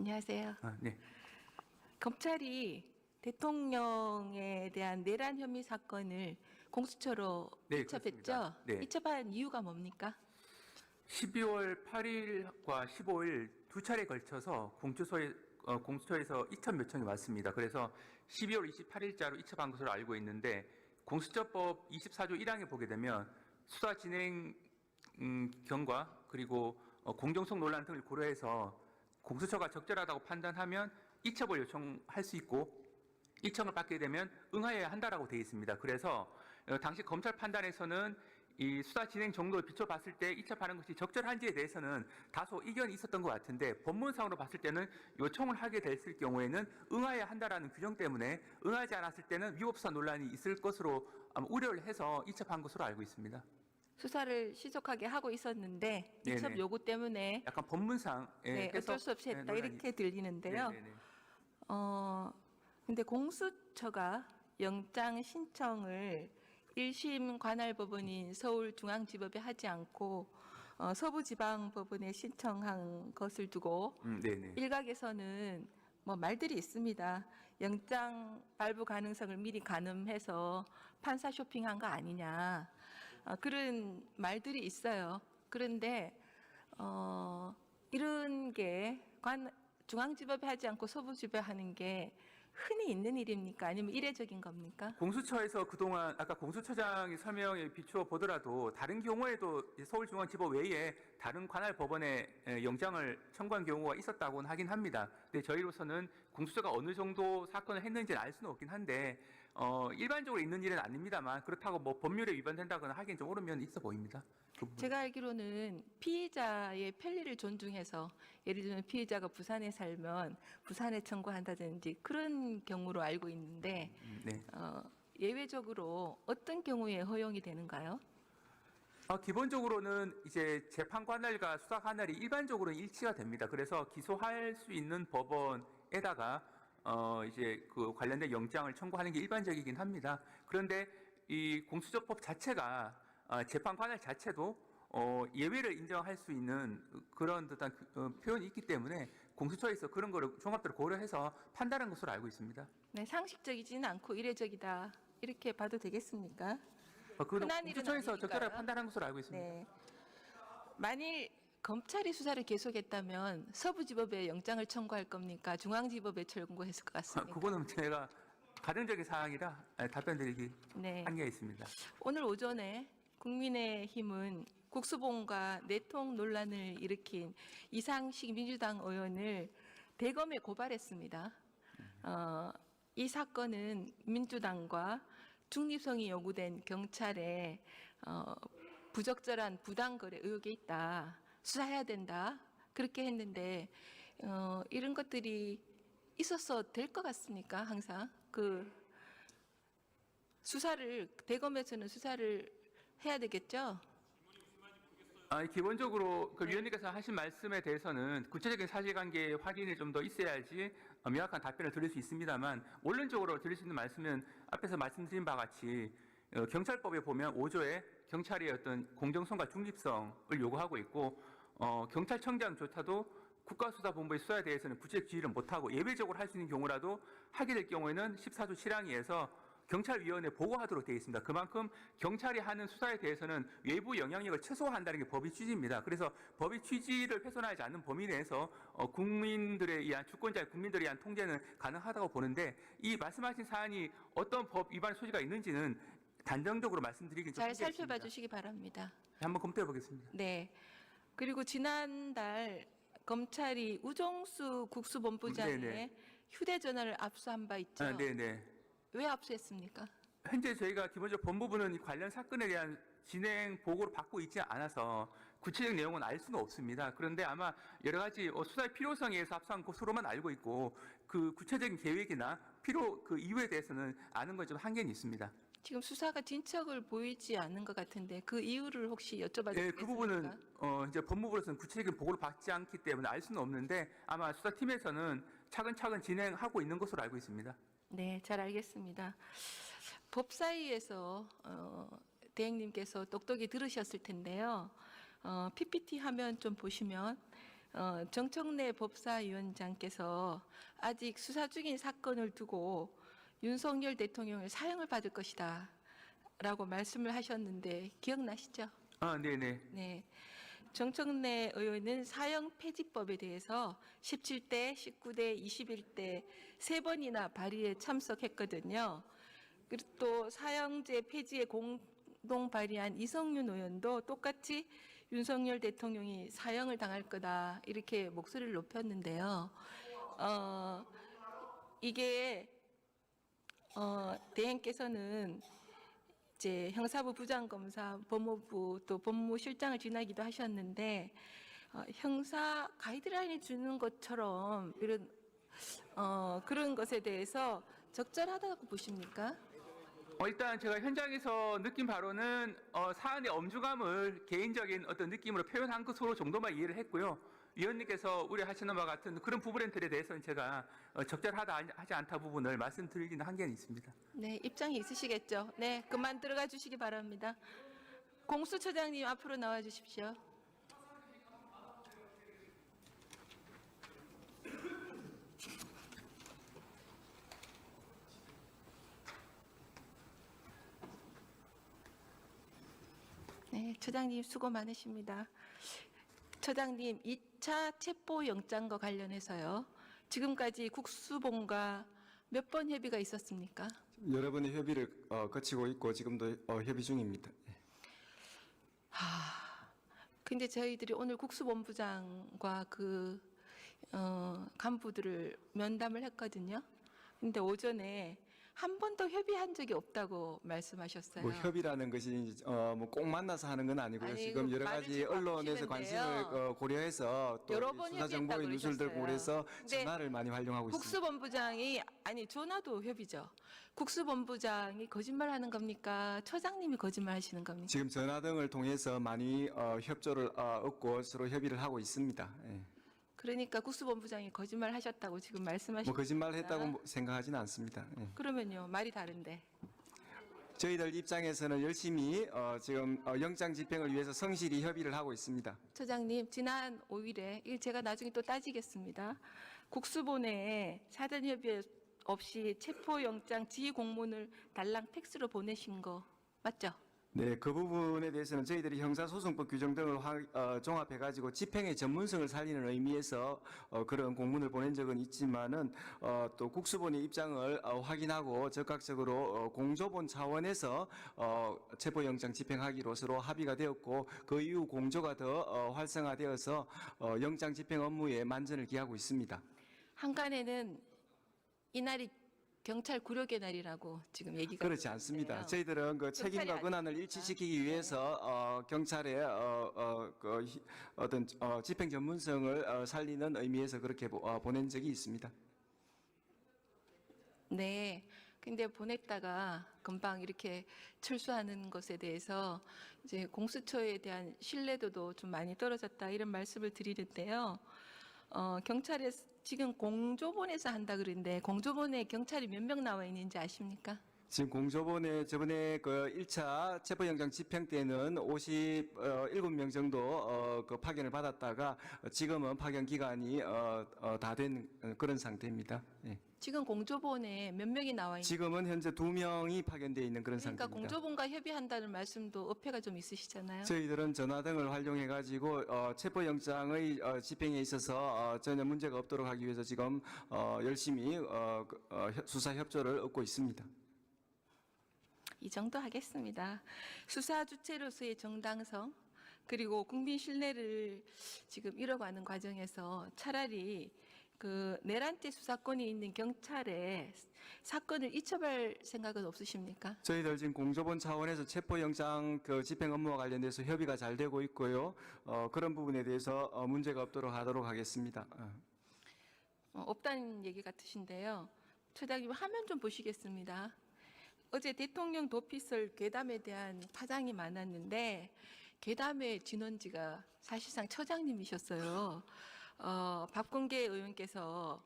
안녕하세요. 네. 검찰이 대통령에 대한 내란 혐의 사건을 공수처로 네, 이첩했죠? 그렇습니다. 네. 이첩한 이유가 뭡니까? 12월 8일과 15일 두 차례 걸쳐서 공수처에서 이첩 요청이 왔습니다. 그래서 12월 28일자로 이첩한 것으로 알고 있는데 공수처법 24조 1항에 보게 되면 수사 진행 경과 그리고 공정성 논란 등을 고려해서 공수처가 적절하다고 판단하면 이첩을 요청할 수 있고 이청을 받게 되면 응하여야 한다라고 되어 있습니다. 그래서 당시 검찰 판단에서는 이 수사 진행 정도를 비춰봤을 때 이첩하는 것이 적절한지에 대해서는 다소 이견이 있었던 것 같은데 법문상으로 봤을 때는 요청을 하게 됐을 경우에는 응하여야 한다라는 규정 때문에 응하지 않았을 때는 위법수사 논란이 있을 것으로 아마 우려를 해서 이첩한 것으로 알고 있습니다. 수사를 신속하게 하고 있었는데 이첩 네네. 요구 때문에 약간 법문상 네, 어쩔 수 없이 했다 이렇게 들리는데요. 네네네. 근데 공수처가 영장 신청을 1심 관할법원인 서울중앙지법에 하지 않고 서부지방법원에 신청한 것을 두고 네네. 일각에서는 뭐 말들이 있습니다. 영장 발부 가능성을 미리 가늠해서 판사 쇼핑한 거 아니냐 그런 말들이 있어요. 그런데 이런 게 중앙지법에 하지 않고 서부지법에 하는 게 흔히 있는 일입니까? 아니면 이례적인 겁니까? 공수처에서 그동안 아까 공수처장이 설명에 비추어 보더라도 다른 경우에도 서울중앙지법 외에 다른 관할 법원에 영장을 청구한 경우가 있었다고는 하긴 합니다. 근데 저희로서는 공수처가 어느 정도 사건을 했는지는 알 수는 없긴 한데 일반적으로 있는 일은 아닙니다만 그렇다고 뭐 법률에 위반된다거나 하기엔 좀 옳은 면이 있어 보입니다. 제가 알기로는 피의자의 편리를 존중해서 예를 들면 피의자가 부산에 살면 부산에 청구한다든지 그런 경우로 알고 있는데 네. 예외적으로 어떤 경우에 허용이 되는가요? 기본적으로는 이제 재판 관할과 수사 관할이 일반적으로는 일치가 됩니다. 그래서 기소할 수 있는 법원에다가 이제 그 관련된 영장을 청구하는 게 일반적이긴 합니다. 그런데 이 공수처법 자체가 재판 관할 자체도 예외를 인정할 수 있는 그런 듯한 표현이 있기 때문에 공수처에서 그런 거를 종합적으로 고려해서 판단한 것으로 알고 있습니다. 네, 상식적이지는 않고 이례적이다 이렇게 봐도 되겠습니까? 그건 흔한 일은 공수처에서 아니니까요. 적절하게 판단한 것으로 알고 있습니다. 네. 만일 검찰이 수사를 계속했다면 서부지법에 영장을 청구할 겁니까? 중앙지법에 청구했을 것 같습니까? 그거는 제가 가정적인 사항이라 답변드리기 네. 한계가 있습니다. 오늘 오전에 국민의힘은 국수본과 내통 논란을 일으킨 이상식 민주당 의원을 대검에 고발했습니다. 이 사건은 민주당과 중립성이 요구된 경찰의 부적절한 부당거래 의혹이 있다. 수사해야 된다. 그렇게 했는데 이런 것들이 있어서 될 것 같습니까? 항상 대검에서는 수사를 해야 되겠죠? 기본적으로 그 위원님께서 하신 말씀에 대해서는 구체적인 사실관계 확인이 좀 더 있어야지 명확한 답변을 드릴 수 있습니다만 원론적으로 드릴 수 있는 말씀은 앞에서 말씀드린 바와 같이 경찰법에 보면 5조에 경찰의 어떤 공정성과 중립성을 요구하고 있고 경찰청장조차도 국가수사본부의 수사에 대해서는 구체적 지휘를 못하고 예외적으로 할 수 있는 경우라도 하게 될 경우에는 14조 7항에서 경찰위원회에 보고하도록 되어 있습니다. 그만큼 경찰이 하는 수사에 대해서는 외부 영향력을 최소화한다는 게 법의 취지입니다. 그래서 법의 취지를 훼손하지 않는 범위 내에서 국민들에 의한 주권자의 국민들에 의한 통제는 가능하다고 보는데 이 말씀하신 사안이 어떤 법 위반 소지가 있는지는 단정적으로 말씀드리긴 좀 잘 한계가 살펴봐 있습니다. 주시기 바랍니다. 한번 검토해 보겠습니다. 네. 그리고 지난달 검찰이 우종수 국수본부장의 네네. 휴대전화를 압수한 바 있죠? 네네. 왜 압수했습니까? 현재 저희가 기본적으로 법무부는 이 관련 사건에 대한 진행 보고를 받고 있지 않아서 구체적 내용은 알 수는 없습니다. 그런데 아마 여러 가지 수사의 필요성에 의해서 압수한 것으로만 알고 있고 그 구체적인 계획이나 그 이유에 대해서는 아는 건 좀 한계는 있습니다. 지금 수사가 진척을 보이지 않는 것 같은데 그 이유를 혹시 여쭤봐도 네, 되겠습니까? 그 부분은 이제 법무부로서는 구체적인 보고를 받지 않기 때문에 알 수는 없는데 아마 수사팀에서는 차근차근 진행하고 있는 것으로 알고 있습니다. 네, 잘 알겠습니다. 법사위에서 대행님께서 똑똑히 들으셨을 텐데요. PPT 화면 좀 보시면 정청래 법사위원장께서 아직 수사 중인 사건을 두고 윤석열 대통령을 사형을 받을 것이다 라고 말씀을 하셨는데 기억나시죠? 네네. 네. 정청래 의원은 사형 폐지법에 대해서 17대, 19대, 21대 세 번이나 발의에 참석했거든요. 그리고 또 사형제 폐지에 공동 발의한 이성윤 의원도 똑같이 윤석열 대통령이 사형을 당할 거다 이렇게 목소리를 높였는데요. 이게 대행께서는 이제 형사부 부장검사, 법무부 또 법무실장을 지나기도 하셨는데 형사 가이드라인을 주는 것처럼 이런 그런 것에 대해서 적절하다고 보십니까? 일단 제가 현장에서 느낀 바로는 사안의 엄중함을 개인적인 어떤 느낌으로 표현한 것으로 정도만 이해를 했고요. 위원님께서 우려하시는 바와 같은 그런 부분들에 대해서는 제가 적절하다 하지 않다 부분을 말씀드리기는 한계는 있습니다. 네, 입장이 있으시겠죠. 네, 그만 들어가 주시기 바랍니다. 공수처장님 앞으로 나와 주십시오. 네, 처장님 수고 많으십니다. 처장님, 2차 체포영장과 관련해서요. 지금까지 국수본과 몇 번 협의가 있었습니까? 여러 번의 협의를 거치고 있고 지금도 협의 중입니다. 근데 저희들이 오늘 국수본부장과 그 간부들을 면담을 했거든요. 근데 오전에 한 번도 협의한 적이 없다고 말씀하셨어요. 뭐 협의라는 것이 뭐 꼭 만나서 하는 건 아니고요. 아니, 지금 여러 말을 가지 지금 언론에서 바꾸시는데요. 관심을 고려해서 또 여러 번 수사 정보의 협의했다고 누설들 그러셨어요. 고려해서 근데 전화를 많이 활용하고 있습니다. 국수본부장이 아니 전화도 협의죠. 국수본부장이 거짓말하는 겁니까? 처장님이 거짓말하시는 겁니까? 지금 전화 등을 통해서 많이 협조를 얻고 서로 협의를 하고 있습니다. 예. 그러니까 국수본부장이 거짓말하셨다고 지금 말씀하시는 뭐 거짓말을 했다고 생각하지는 않습니다. 예. 그러면요 말이 다른데. 저희들 입장에서는 열심히 지금 영장 집행을 위해서 성실히 협의를 하고 있습니다. 처장님 지난 5일에 이거 제가 나중에 또 따지겠습니다. 국수본에 사전 협의 없이 체포영장 지휘 공문을 달랑 팩스로 보내신 거 맞죠? 네, 그 부분에 대해서는 저희들이 형사소송법 규정 등을 종합해가지고 집행의 전문성을 살리는 의미에서 그런 공문을 보낸 적은 있지만은 또 국수본의 입장을 확인하고 적극적으로 공조본 차원에서 체포영장 집행하기로 서로 합의가 되었고 그 이후 공조가 더 활성화되어서 영장 집행 업무에 만전을 기하고 있습니다. 한간에는 이날이 경찰 굴욕의 날이라고 지금 얘기가 그렇지 않습니다. 있는데요. 저희들은 그 책임과 경찰이 권한을 아닙니까? 일치시키기 위해서 경찰의 어떤 집행 전문성을 살리는 의미에서 그렇게 보낸 적이 있습니다. 네. 근데 보냈다가 금방 이렇게 철수하는 것에 대해서 이제 공수처에 대한 신뢰도도 좀 많이 떨어졌다 이런 말씀을 드리는데요. 경찰에 지금 공조본에서 한다 그러는데 공조본에 경찰이 몇 명 나와 있는지 아십니까? 지금 공조본에 저번에 그 1차 체포영장 집행 때는 57명 정도 그 파견을 받았다가 지금은 파견 기간이 다 된 그런 상태입니다. 예. 지금 공조본에 몇 명이 나와 있는 지금은 현재 2명이 파견되어 있는 그런 그러니까 상태입니다. 공조본과 협의한다는 말씀도 어폐가 좀 있으시잖아요. 저희들은 전화 등을 활용해 가지고 체포영장의 집행에 있어서 전혀 문제가 없도록 하기 위해서 지금 열심히 수사 협조를 얻고 있습니다. 이 정도 하겠습니다. 수사 주체로서의 정당성 그리고 국민 신뢰를 지금 잃어가는 과정에서 차라리 그 내란죄 수사권이 있는 경찰에 사건을 이첩할 생각은 없으십니까? 저희들 지금 공조본 차원에서 체포영장 그 집행 업무와 관련돼서 협의가 잘 되고 있고요. 그런 부분에 대해서 문제가 없도록 하도록 하겠습니다. 없다는 얘기 같으신데요. 처장님 화면 좀 보시겠습니다. 어제 대통령 도피설 괴담에 대한 파장이 많았는데 괴담의 진원지가 사실상 처장님이셨어요. 박범계 의원께서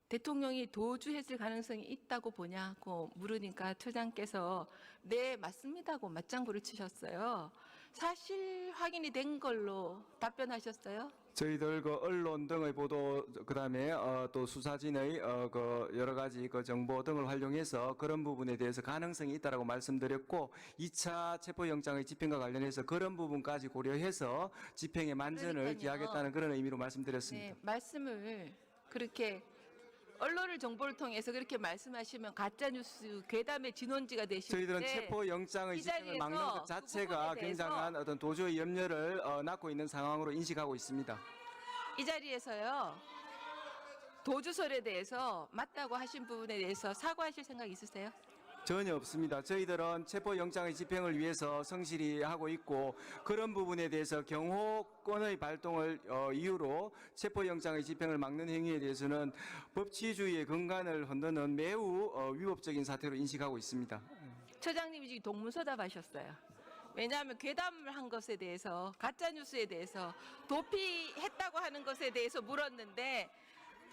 대통령이 도주했을 가능성이 있다고 보냐고 물으니까 처장께서 네 맞습니다고 맞장구를 치셨어요. 사실 확인이 된 걸로 답변하셨어요? 저희들 그 언론 등의 보도 그다음에 또 수사진의 그 여러 가지 그 정보 등을 활용해서 그런 부분에 대해서 가능성이 있다라고 말씀드렸고 2차 체포영장의 집행과 관련해서 그런 부분까지 고려해서 집행의 만전을 그러니까요. 기하겠다는 그런 의미로 말씀드렸습니다. 네, 말씀을 그렇게 언론을 정보를 통해서 그렇게 말씀하시면 가짜 뉴스 괴담의 진원지가 되시는데 저희들은 체포영장의 이 집행을 막는 자리에서 것 그 자체가 부분에 대해서 굉장한 어떤 도주의 염려를 낳고 있는 상황으로 인식하고 있습니다. 이 자리에서요 도주설에 대해서 맞다고 하신 부분에 대해서 사과하실 생각 있으세요? 전혀 없습니다. 저희들은 체포영장의 집행을 위해서 성실히 하고 있고 그런 부분에 대해서 경호권의 발동을 이유로 체포영장의 집행을 막는 행위에 대해서는 법치주의의 근간을 흔드는 매우 위법적인 사태로 인식하고 있습니다. 처장님이 지금 동문서답하셨어요. 왜냐하면 괴담을 한 것에 대해서 가짜 뉴스에 대해서 도피했다고 하는 것에 대해서 물었는데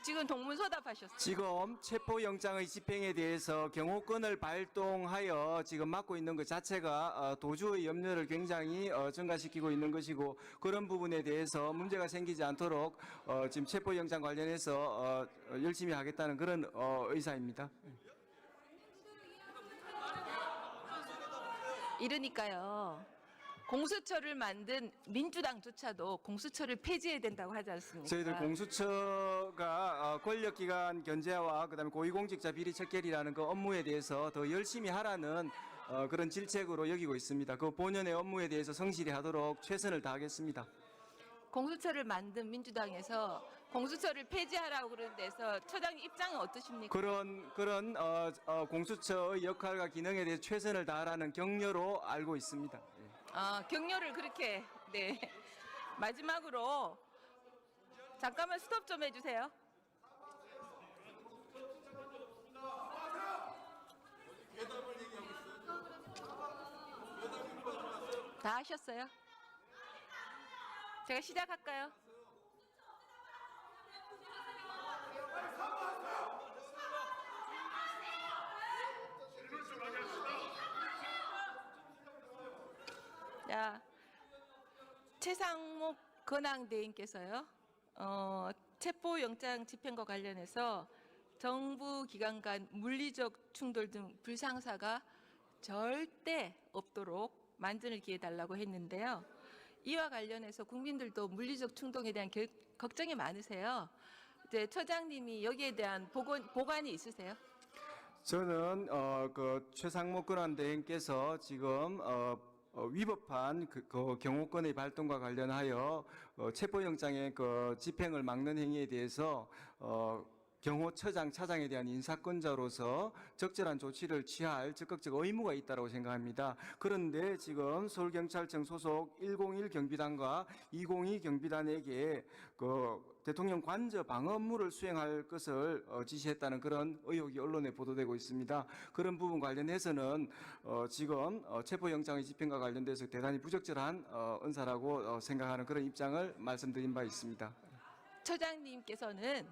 지금 동문서답하셨어요. 지금 체포영장의 집행에 대해서 경호권을 발동하여 지금 막고 있는 것 자체가 도주의 염려를 굉장히 증가시키고 있는 것이고 그런 부분에 대해서 문제가 생기지 않도록 지금 체포영장 관련해서 열심히 하겠다는 그런 의사입니다. 이러니까요. 공수처를 만든 민주당조차도 공수처를 폐지해야 된다고 하지 않습니까? 저희들 공수처가 권력기관 견제와 그다음에 고위공직자 비리 척결이라는 그 업무에 대해서 더 열심히 하라는 그런 질책으로 여기고 있습니다. 그 본연의 업무에 대해서 성실히 하도록 최선을 다하겠습니다. 공수처를 만든 민주당에서 공수처를 폐지하라고 그러는 데서 처장님 입장은 어떠십니까? 그런 공수처의 역할과 기능에 대해 최선을 다하라는 격려로 알고 있습니다. 격려를 그렇게 네 마지막으로 잠깐만 스톱 좀 해주세요. 다 하셨어요? 제가 시작할까요? 자, 최상목 근황대행께서요. 체포영장 집행과 관련해서 정부 기관 간 물리적 충돌 등 불상사가 절대 없도록 만전을 기해달라고 했는데요. 이와 관련해서 국민들도 물리적 충동에 대한 걱정이 많으세요. 이제 처장님이 여기에 대한 보관이 있으세요? 저는 그 최상목 근황대행께서 지금 위법한 그 경호권의 발동과 관련하여 체포영장의 그 집행을 막는 행위에 대해서 경호처장, 차장에 대한 인사권자로서 적절한 조치를 취할 적극적 의무가 있다고 생각합니다. 그런데 지금 서울경찰청 소속 101 경비단과 202 경비단에게 그 대통령 관저 방어 업무를 수행할 것을 지시했다는 그런 의혹이 언론에 보도되고 있습니다. 그런 부분 관련해서는 지금 체포영장의 집행과 관련돼서 대단히 부적절한 언사라고 생각하는 그런 입장을 말씀드린 바 있습니다. 처장님께서는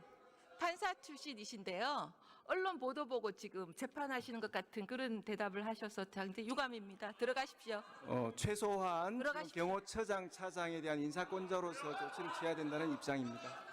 판사 출신이신데요. 언론 보도 보고 지금 재판하시는 것 같은 그런 대답을 하셔서 굉장히 유감입니다. 들어가십시오. 최소한 들어가십시오. 경호처장, 차장에 대한 인사권자로서 조치를 취해야 된다는 입장입니다.